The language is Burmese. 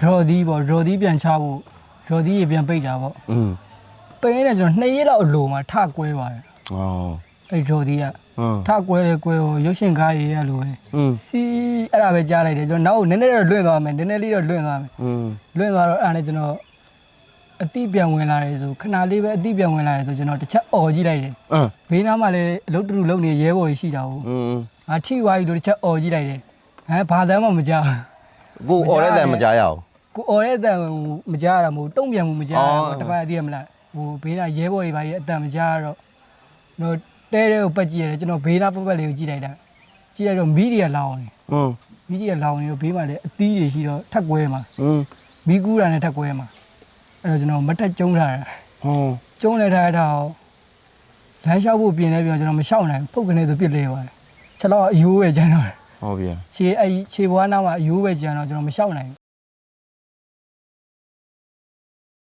draw ဒီပေါ့ draw ဒီပြန်ချဖို့ draw ဒီပြန်ပိတ်တာပေါ့ပိတ်နေကျွန်တော်2ရက်လောက်အလိုမှာထကွဲပါတယ်အဲ့ draw ဒီကထကွဲလေကွဲဟိုရုပ်ရှင်ကားတွေရလို့ပဲစီအဲ့ဒါပဲကြားလိုက်တယ်ကျွန်တော်နောက်နည်းနည်းတော့လွင့်သွားမယ်နည်းနည်းလေးတော့လွင့်သွားမယ်လွင့်သွားတော့အဲ့ဒါနဲ့ကျွန်တော်အတိပြန်ဝင်လာတယ်ဆိုခဏလေးပဲအတိပြန်ဝင်လာတယ်ဆိုကျွန်တော်တစ်ချက်អော်ကြည့်လိုက်တယ်ဘေးနားမှာလည်းအလုပ်တူတူလုပ်နေရဲဘော်ကြီးရှိတာဟုတ်ငါထိသွားပြီလို့တစ်ချက်អော်ကြည့်လိုက်တယ်ဘာတမ်းမှမကြားကိုអော်တဲ့တန်မကြားရအောင်ကိုអော်တဲ့အတန်မကြားရတာမဟုတ်တုံ့ပြန်မှုမကြားရဘူးတပတ်တည်းရမလားဟိုဘေးနားရဲဘော်ကြီးဘာကြီးအတန်မကြားတော့တော့တဲတဲကိုပတ်ကြည့်ရတယ်ကျွန်တော်ဘေးနားပတ်လေးကိုကြည့်လိုက်တာကြည့်ရတော့မီးတွေကလောင်နေမီးတွေကလောင်နေတော့ဘေးမှာလည်းအသီးတွေရှိတော့ထက်ကွဲမှာမီးကူးတာနဲ့ထက်ကွဲမှာအဲ့တော့ကျွန်တော်မတက်ကျုံးထားတာကျုံးလဲထားတာလမ်းလျှောက်ဖို့ပြင်လဲပြောကျွန်တော်မလျှောက်နိုင်ဖုတ်ကနေဆိုပြစ်လဲပါတယ်ချက်တော့အယိုးပဲကျန်တော့ဟုတ်ပြီခြေဘွားနားမှာအယိုးပဲကျန်တော့ကျွန်တော်မလျှောက်နိုင်